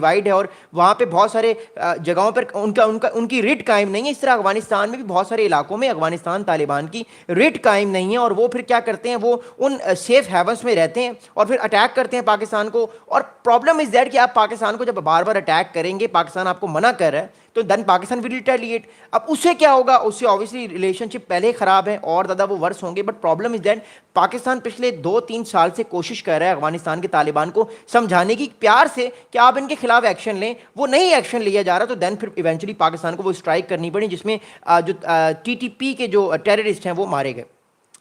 Divide ہے اور وہاں پہ بہت سارے جگہوں پر ان کی ریٹ قائم نہیں ہے. اس طرح افغانستان میں بھی بہت سارے علاقوں میں افغانستان طالبان کی ریٹ قائم نہیں ہے اور وہ پھر کیا کرتے ہیں, وہ ان سیف ہیونس میں رہتے ہیں اور پھر اٹیک کرتے ہیں پاکستان کو. اور پرابلم از دیٹ کہ آپ پاکستان کو جب بار بار اٹیک کریں گے, پاکستان آپ کو منع کر رہا ہے, تو دین پاکستان ول ریٹیلیٹ. اب اس سے کیا ہوگا, اس سے obviously ریلیشن شپ پہلے خراب ہے اور زیادہ وہ ورس ہوں گے. But problem is that Pakistan پچھلے 2-3 سال سے کوشش کر رہا ہے افغانستان کے طالبان کو سمجھانے کی پیار سے کہ آپ ان کے خلاف ایکشن لیں, وہ نہیں ایکشن لیا جا رہا, تو دین پھر ایونچولی پاکستان کو وہ اسٹرائک کرنی پڑی جس میں جو ٹی ٹی پی کے جو ٹیررسٹ ہیں وہ مارے گئے.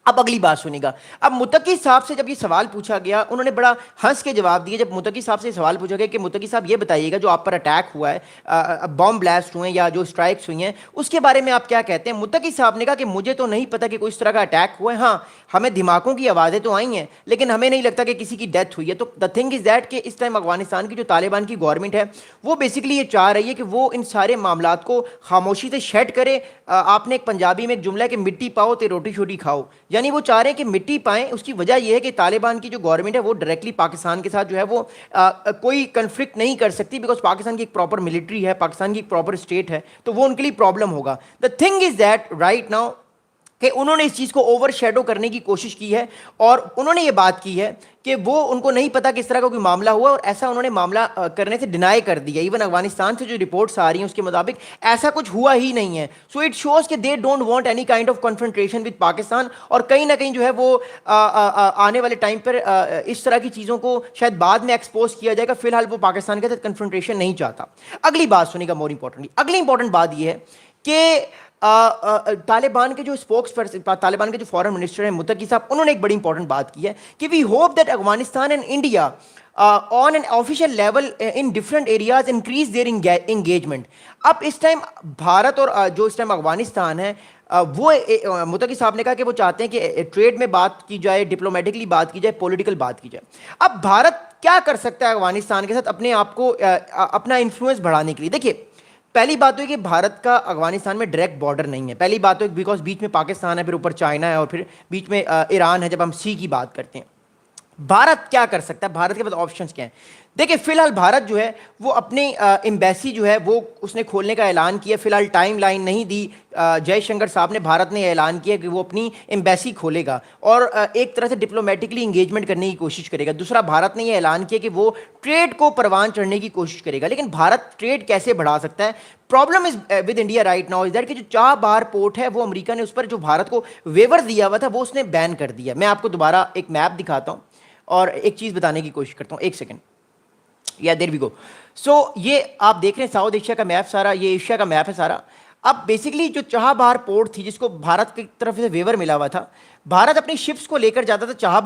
اب اگلی بات سنیے گا. اب متقی صاحب سے جب یہ سوال پوچھا گیا, انہوں نے بڑا ہنس کے جواب دیے. جب متقی صاحب سے سوال پوچھا گیا کہ متقی صاحب یہ بتائیے گا جو آپ پر اٹیک ہوا ہے, بم بلاسٹ ہوئے ہیں یا جو اسٹرائکس ہوئی ہیں, اس کے بارے میں آپ کیا کہتے ہیں؟ متقی صاحب نے کہا کہ مجھے تو نہیں پتا کہ کوئی اس طرح کا اٹیک ہوا ہے, ہاں ہمیں دھماکوں کی آوازیں تو آئی ہیں لیکن ہمیں نہیں لگتا کہ کسی کی ڈیتھ ہوئی ہے. تو دا تھنگ از دیٹ کہ اس ٹائم افغانستان کی جو طالبان کی گورنمنٹ ہے وہ بیسکلی یہ چاہ رہی ہے کہ وہ ان سارے معاملات کو خاموشی سے شیڈ کرے. آپ نے ایک پنجابی میں ایک جملہ ہے کہ مٹی پاؤ تے روٹی چھوٹی کھاؤ, یعنی وہ چاہ رہے ہیں کہ مٹی پائیں. اس کی وجہ یہ ہے کہ طالبان کی جو گورنمنٹ ہے وہ ڈائریکٹلی پاکستان کے ساتھ جو ہے وہ کوئی کنفلکٹ نہیں کر سکتی, بیکاز پاکستان کی ایک پراپر ملٹری ہے, پاکستان کی ایک پراپر اسٹیٹ ہے, تو وہ ان کے لیے پرابلم ہوگا. The thing is that right now کہ انہوں نے اس چیز کو اوور شیڈو کرنے کی کوشش کی ہے اور انہوں نے یہ بات کی ہے کہ وہ ان کو نہیں پتا کہ اس طرح کا کوئی معاملہ ہوا, اور ایسا انہوں نے معاملہ کرنے سے ڈینائی کر دیا. ایون افغانستان سے جو رپورٹس آ رہی ہیں اس کے مطابق ایسا کچھ ہوا ہی نہیں ہے. سو اٹ شوز کہ they don't want any kind of confrontation with Pakistan, اور کہیں نہ کہیں جو ہے وہ آنے والے ٹائم پر اس طرح کی چیزوں کو شاید بعد میں ایکسپوز کیا جائے گا. فی الحال وہ پاکستان کے ساتھ کنفرنٹریشن نہیں چاہتا. اگلی بات سنیے گا, مور امپورٹنٹلی اگلی امپورٹنٹ بات یہ ہے کہ طالبان کے جو اسپوکس پرسن, طالبان کے جو فارن منسٹر ہیں متقی صاحب, انہوں نے ایک بڑی امپورٹنٹ بات کی ہے کہ we hope that Afghanistan and India on an official level in different areas increase their engagement. اب اس ٹائم بھارت اور جو اس ٹائم افغانستان ہے وہ متقی صاحب نے کہا کہ وہ چاہتے ہیں کہ ٹریڈ میں بات کی جائے, ڈپلومیٹکلی بات کی جائے, پولیٹیکل بات کی جائے. اب بھارت کیا کر سکتا ہے افغانستان کے ساتھ اپنے آپ کو اپنا انفلوئنس بڑھانے کے لیے؟ دیکھیے پہلی بات تو ہے کہ بھارت کا افغانستان میں ڈائریکٹ بارڈر نہیں ہے. پہلی بات تو ہے بیکاز بیچ میں پاکستان ہے, پھر اوپر چائنا ہے, اور پھر بیچ میں ایران ہے. جب ہم سی کی بات کرتے ہیں, بھارت کیا کر سکتا ہے, بھارت کے پاس آپشنس کیا ہیں؟ دیکھیں فی الحال بھارت جو ہے وہ اپنی ایمبیسی جو ہے وہ اس نے کھولنے کا اعلان کیا. فی الحال ٹائم لائن نہیں دی. جے شنکر صاحب نے, بھارت نے اعلان کیا کہ وہ اپنی ایمبیسی کھولے گا اور ایک طرح سے ڈپلومیٹکلی انگیجمنٹ کرنے کی کوشش کرے گا. دوسرا, بھارت نے یہ اعلان کیا کہ وہ ٹریڈ کو پروان چڑھنے کی کوشش کرے گا. لیکن بھارت ٹریڈ کیسے بڑھا سکتا ہے؟ Problem is with India right now is that کہ جو چاہ بہار پورٹ ہے وہ امریکہ نے اس پر جو بھارت کو ویور دیا ہوا تھا وہ اس نے بین کر دیا. میں آپ کو دوبارہ ایک میپ دکھاتا ہوں اور ایک چیز بتانے کی کوشش کرتا ہوں. ایک سیکنڈ, یا دیر وی گو. سو یہ آپ دیکھ رہے ہیں ساؤتھ ایشیا کا میپ سارا, یہ ایشیا کا میپ ہے سارا. اب بیسکلی جو چاہ بہار پورٹ تھی جس کو بھارت کی طرف سے ویور ملا ہوا تھا, بھارت اپنی شپس کو لے کر جاتا تھا چاہ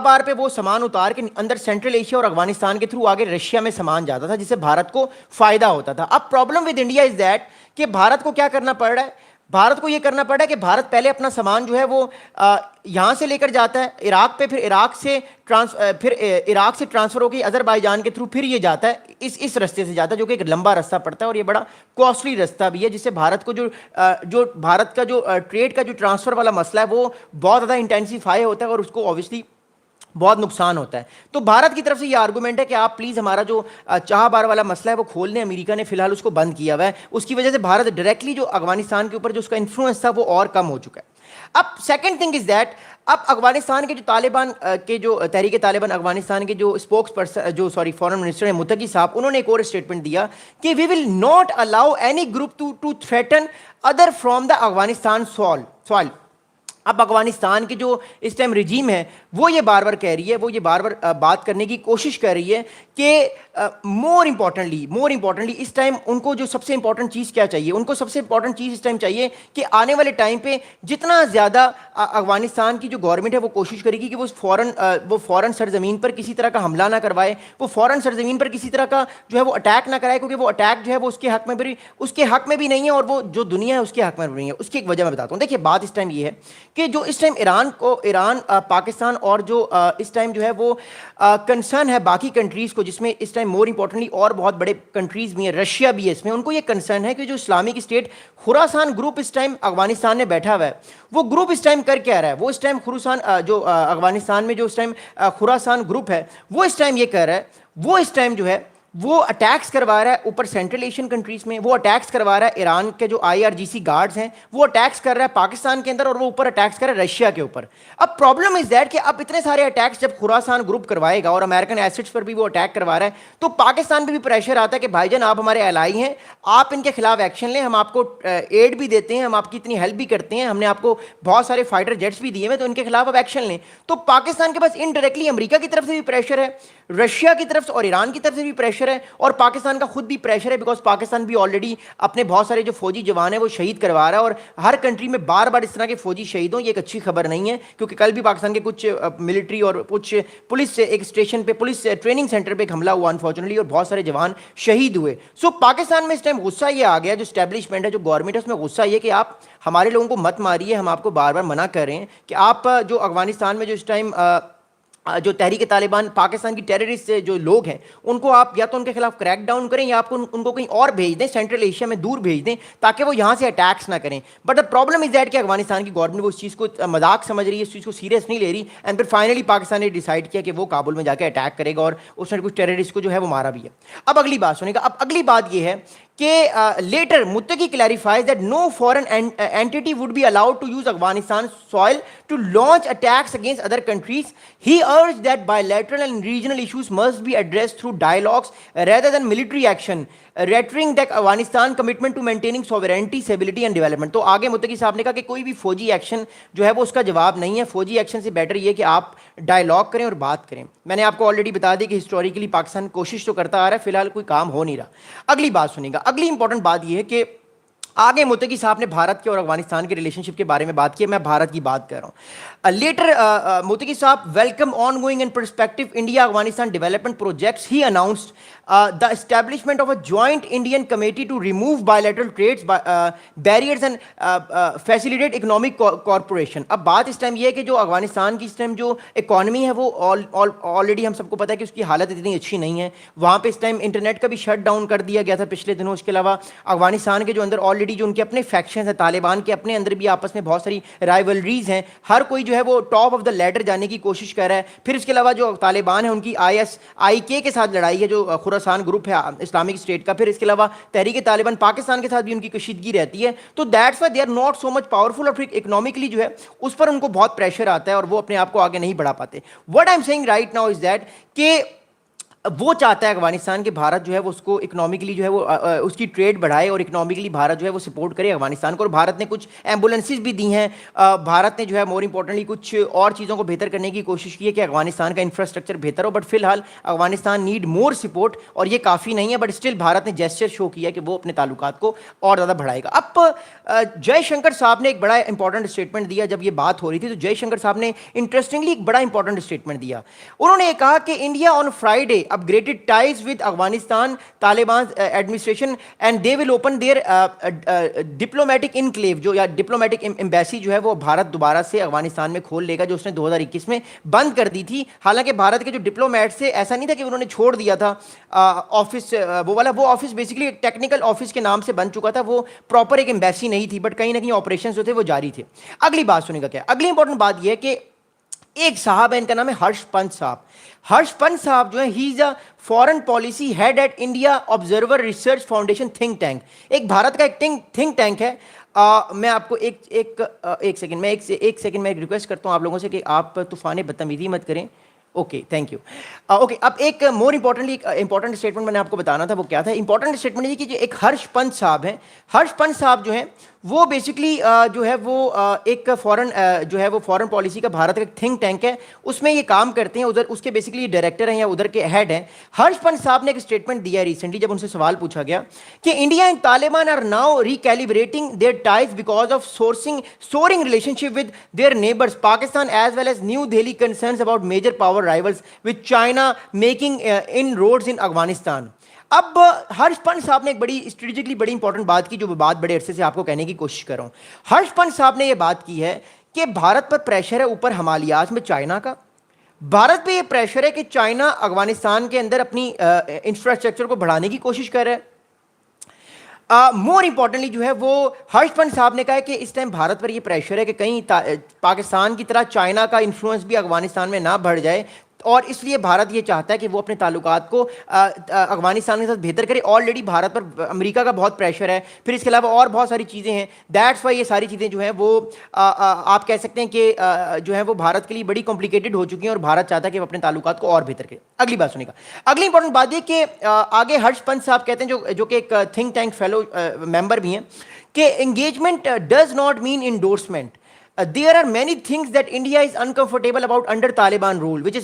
بہار پہ وہ سامان اتار کے اندر سینٹرل ایشیا اور افغانستان کے تھرو آگے رشیا میں سامان جاتا تھا, جس سے بھارت کو فائدہ ہوتا تھا. اب problem with India is that کہ بھارت کو کیا کرنا پڑ رہا ہے, بھارت کو یہ کرنا پڑا ہے کہ بھارت پہلے اپنا سامان جو ہے وہ یہاں سے لے کر جاتا ہے عراق پہ, پھر عراق سے ٹرانسفر ہو کے آذربائیجان کے تھرو پھر یہ جاتا ہے, اس رستے سے جاتا ہے جو کہ ایک لمبا رستہ پڑتا ہے اور یہ بڑا کاسٹلی رستہ بھی ہے, جس سے بھارت کو جو بھارت کا جو ٹریڈ کا جو ٹرانسفر والا مسئلہ ہے وہ بہت زیادہ انٹینسیفائی ہوتا ہے اور اس کو اوبویسلی بہت نقصان ہوتا ہے. تو بھارت کی طرف سے یہ آرگومنٹ ہے کہ آپ پلیز ہمارا جو چاہ بار والا مسئلہ ہے وہ کھول دیں. امریکہ نے فی الحال اس کو بند کیا ہوا ہے. اس کی وجہ سے بھارت ڈائریکٹلی جو افغانستان کے اوپر جو اس کا انفلوئنس تھا وہ اور کم ہو چکا ہے. اب سیکنڈ تھنگ از دیٹ اب افغانستان کے جو طالبان کے جو تحریک طالبان افغانستان کے جو اسپوکس پرسن جو فارن منسٹر ہیں متقی صاحب, انہوں نے ایک اور اسٹیٹمنٹ دیا کہ we will not allow any group to threaten other from the Afghanistan soil. اب افغانستان کی جو اس ٹائم رجیم ہے وہ یہ بار بار کہہ رہی ہے, وہ یہ بار بار بات کرنے کی کوشش کر رہی ہے کہ مور امپورٹنٹلی اس ٹائم ان کو جو سب سے امپورٹنٹ چیز کیا چاہیے, ان کو سب سے امپورٹنٹ چیز اس ٹائم چاہیے کہ آنے والے ٹائم پہ جتنا زیادہ افغانستان کی جو گورنمنٹ ہے وہ کوشش کرے گی کہ وہ فوراً سرزمین پر کسی طرح کا حملہ نہ کروائے, وہ فوراً سرزمین پر کسی طرح کا جو ہے وہ اٹیک نہ کرائے, کیونکہ وہ اٹیک جو ہے وہ اس کے حق میں بھی نہیں ہے اور وہ جو دنیا ہے اس کے حق میں بھی نہیں ہے. اس کی ایک وجہ میں بتاتا ہوں. دیکھیے بات اس ٹائم یہ ہے کہ جو اس ٹائم ایران پاکستان اور جو اس ٹائم جو ہے وہ کنسرن ہے باقی کنٹریز کو, جس میں اس ٹائم مور امپورٹنٹلی اور بہت بڑے کنٹریز بھی ہیں, رشیا بھی ہے اس میں, ان کو یہ کنسرن ہے کہ جو اسلامک اسٹیٹ خراسان گروپ اس ٹائم افغانستان میں بیٹھا ہوا ہے, وہ گروپ اس ٹائم کر کے آ رہا ہے. وہ اس ٹائم خراسان جو افغانستان میں جو اس ٹائم خراسان گروپ ہے وہ اس ٹائم یہ کہہ رہا ہے, وہ اس ٹائم جو ہے وہ اٹیکس کروا رہا ہے اوپر سینٹرل ایشین کنٹریز میں, وہ اٹیکس کروا رہا ہے ایران کے جو IRGC گارڈز ہیں, وہ اٹیکس کر رہا ہے پاکستان کے اندر, اور وہ اوپر اٹیکس کر رہا ہے رشیا کے اوپر. اب پرابلم از دیٹ کہ اب اتنے سارے اٹیکس جب خراسان گروپ کروائے گا اور امریکن ایسٹس پر بھی وہ اٹیک کروا رہا ہے, تو پاکستان پہ بھی پریشر آتا ہے کہ بھائی جان آپ ہمارے الائی ہیں, آپ ان کے خلاف ایکشن لیں, ہم آپ کو ایڈ بھی دیتے ہیں, ہم آپ کی اتنی ہیلپ بھی کرتے ہیں, ہم نے آپ کو بہت سارے فائٹر جیٹس بھی دیے ہیں, تو ان کے خلاف اب ایکشن لیں. تو پاکستان کے پاس انڈائریکٹلی امریکہ کی طرف سے بھی پریشر ہے, رشیا کی طرف سے اور ایران کی طرف سے بھی پریشر ہے, اور پاکستان کا خود بھی پریشر ہے, بیکاز پاکستان بھی آلریڈی اپنے بہت سارے جو فوجی جوان ہیں وہ شہید کروا رہا ہے, اور ہر کنٹری میں بار بار اس طرح کے فوجی شہید ہوں یہ ایک اچھی خبر نہیں ہے, کیونکہ کل بھی پاکستان کے کچھ ملٹری اور کچھ پولیس ایک اسٹیشن پہ, پولیس ٹریننگ سینٹر پہ ایک حملہ ہوا انفارچونیٹلی, اور بہت سارے جوان شہید ہوئے. سو پاکستان میں اس ٹائم غصہ یہ آ گیا, جو اسٹیبلشمنٹ ہے, جو گورنمنٹ ہے, اس میں غصہ یہ کہ آپ ہمارے لوگوں کو مت ماریے, ہم آپ کو بار بار منع کر رہے ہیں کہ آپ جو افغانستان میں جو اس ٹائم جو تحریک طالبان پاکستان کی ٹیررسٹ جو لوگ ہیں ان کو آپ یا تو ان کے خلاف کریک ڈاؤن کریں, یا آپ ان کو کہیں اور بھیج دیں, سینٹرل ایشیا میں دور بھیج دیں, تاکہ وہ یہاں سے اٹیکس نہ کریں. But the problem is that کہ افغانستان کی گورنمنٹ وہ اس چیز کو مذاق سمجھ رہی ہے, اس چیز کو سیریس نہیں لے رہی, اینڈ پھر فائنلی پاکستان نے ڈیسائیڈ کیا کہ وہ کابل میں جا کے اٹیک کرے گا, اور اس نے کچھ ٹیررسٹ کو جو ہے وہ مارا بھی ہے. اب اگلی بات سنیں گا. اب اگلی بات یہ ہے کہ later Muttaqi clarifies that no foreign entity would be allowed to use Afghanistan soil to launch attacks against other countries. He urged that bilateral and regional issues must be addressed through dialogues rather than military action, reiterating that Afghanistan commitment to maintaining sovereignty, stability and development. تو آگے متقی صاحب نے کہا کہ کوئی بھی فوجی ایکشن جو ہے وہ اس کا جواب نہیں ہے, فوجی ایکشن سے بیٹر یہ کہ آپ ڈائلاگ کریں اور بات کریں. میں نے آپ کو آلریڈی بتا دی کہ ہسٹوریکلی پاکستان کوشش تو کرتا آ رہا ہے, فی الحال کوئی کام ہو نہیں رہا. اگلی بات سنیں گا. اگلی امپورٹنٹ بات یہ ہے کہ آگے متقی صاحب نے بھارت کے اور افغانستان کے ریلیشن شپ کے بارے میں بات کی, میں بھارت کی بات کر رہا ہوں. لیٹر متقی صاحب welcome on going and perspective India Afghanistan development projects. He announced the establishment of a joint Indian committee to remove bilateral trades barriers and facilitate economic cooperation. اب بات اس ٹائم یہ ہے کہ جو افغانستان کی اس ٹائم جو اکانومی ہے وہ آلریڈی ہم سب کو پتہ ہے کہ اس کی حالت اتنی اچھی نہیں ہے. وہاں پہ اس ٹائم انٹرنیٹ کا بھی شٹ ڈاؤن کر دیا گیا تھا پچھلے دنوں. اس کے علاوہ افغانستان کے جو اندر آلریڈی جو ان کے اپنے فیکشنز ہیں, طالبان کے اپنے اندر بھی آپس میں بہت ساری رائیولریز ہیں, ہر کوئی جو ہے وہ ٹاپ آف دا لیڈر جانے کی کوشش کر رہا ہے. پھر اس کے علاوہ جو طالبان ہیں ان کی ISIK کے ساتھ لڑائی ہے, جو خراسان گروپ ہے اسلامک اسٹیٹ کا. پھر اس کے علاوہ تحریک طالبان پاکستان کے ساتھ بھی ان کی کشیدگی رہتی ہے. تو that's why they are not so much powerful, اور پھر اکنامکلی جو ہے اس پر ان کو بہت پریشر آتا ہے اور وہ اپنے آپ کو آگے نہیں بڑھا پاتے. What I am seeing right now is that کہ وہ چاہتا ہے افغانستان کے بھارت جو ہے وہ اس کو اکنامکلی جو ہے وہ اس کی ٹریڈ بڑھائے, اور اکنامکلی بھارت جو ہے وہ سپورٹ کرے افغانستان کو. اور بھارت نے کچھ ایمبولینسز بھی دی ہیں, بھارت نے جو ہے مور امپورٹنٹلی کچھ اور چیزوں کو بہتر کرنے کی کوشش کی ہے کہ افغانستان کا انفراسٹرکچر بہتر ہو. بٹ فی الحال افغانستان نیڈ مور سپورٹ, اور یہ کافی نہیں ہے. بٹ اسٹل بھارت نے جیسچر شو کیا کہ وہ اپنے تعلقات کو اور زیادہ بڑھائے گا. اب جے شنکر صاحب نے ایک بڑا امپورٹنٹ اسٹیٹمنٹ دیا جب یہ بات ہو رہی تھی. تو جے شنکر صاحب نے انٹرسٹنگلی ایک بڑا امپورٹنٹ اسٹیٹمنٹ دیا. انہوں نے یہ کہا کہ India on Friday upgraded ties with Afghanistan Taliban administration and they will open their diplomatic enclave جو یا diplomatic embassy جو ہے وہ بھارت دوبارہ سے افغانستان میں کھول لے گا, جو اس نے 2021 میں بند کر دی تھی. حالانکہ بھارت کے جو ڈپلومیٹ سے ایسا نہیں تھا کہ انہوں نے چھوڑ دیا تھا آفس, وہ آفس بیسکلی ٹیکنیکل آفس کے نام سے بن چکا تھا, وہ پراپر ایک ایمبیسی نہیں تھی, بٹ کہیں نہ کہیں آپریشنز جو تھے وہ جاری تھے. اگلی بات سنیں گا کیا. اگلی امپورٹنٹ بات یہ ہے کہ ایک صاحب ہے, ان کا نام ہے ہرش پنت صاحب. ہرش پنت صاحب جو ہے he is a foreign policy head at India observer research foundation think tank. ایک بھارت کا ایک تھنک ٹینک ہے. میں آپ کو ایک سیکنڈ میں ریکویسٹ کرتا ہوں آپ لوگوں سے کہ آپ طوفان بدتمیزی مت کریں. Okay, thank you. اوکے, اب ایک مور امپورٹنٹلی امپورٹنٹ اسٹیٹمنٹ میں نے آپ کو بتانا تھا, وہ کیا تھا امپورٹنٹ اسٹیٹمنٹ یہ کہ جو ایک ہرش پنت صاحب ہیں, ہرش پنت صاحب جو ہیں وہ بیسکلی جو ہے وہ ایک فارن پالیسی کا بھارت کا ایک تھنک ٹینک ہے, اس میں یہ کام کرتے ہیں. ادھر اس کے بیسکلی ڈائریکٹر ہیں یا ادھر کے ہیڈ ہیں. ہرش پنت صاحب نے ایک اسٹیٹمنٹ دیا ریسنٹلی جب ان سے سوال پوچھا گیا کہ India and Taliban are now recalibrating their ties because of souring relationship with their neighbours Pakistan as well as New Delhi concerns about major power rivals with China making inroads in Afghanistan. اب ہرش پنت صاحب نے ایک بڑی اسٹریٹجکلی بڑی امپورٹنٹ بات کی, جو بات بڑے عرصے سے آپ کو کہنے کی کوشش کر رہا ہوں. ہرش پنت صاحب نے یہ بات کی ہے کہ بھارت پر پریشر ہے اوپر ہمالیات میں چائنا کا, بھارت پہ یہ پریشر ہے کہ چائنا افغانستان کے اندر اپنی انفراسٹرکچر کو بڑھانے کی کوشش کر رہا ہے. مور امپورٹنٹلی جو ہے وہ ہرش پنت صاحب نے کہا ہے کہ اس ٹائم بھارت پر یہ پریشر ہے کہ کہیں پاکستان کی طرح چائنا کا انفلوئنس بھی افغانستان میں نہ بڑھ جائے, اور اس لیے بھارت یہ چاہتا ہے کہ وہ اپنے تعلقات کو افغانستان کے ساتھ بہتر کرے. آلریڈی بھارت پر امریکہ کا بہت پریشر ہے, پھر اس کے علاوہ اور بہت ساری چیزیں ہیں. دیٹس وائی یہ ساری چیزیں جو ہیں وہ آپ کہہ سکتے ہیں کہ جو ہے وہ بھارت کے لیے بڑی کمپلیکیٹڈ ہو چکی ہیں, اور بھارت چاہتا ہے کہ وہ اپنے تعلقات کو اور بہتر کرے. اگلی بات سنیں گا. اگلی امپورٹنٹ بات یہ کہ آگے ہرش پنت صاحب کہتے ہیں, جو کہ ایک تھنک ٹینک فیلو ممبر بھی ہیں, کہ engagement does not mean endorsement. There are many things that India is uncomfortable about under Taliban rule, which is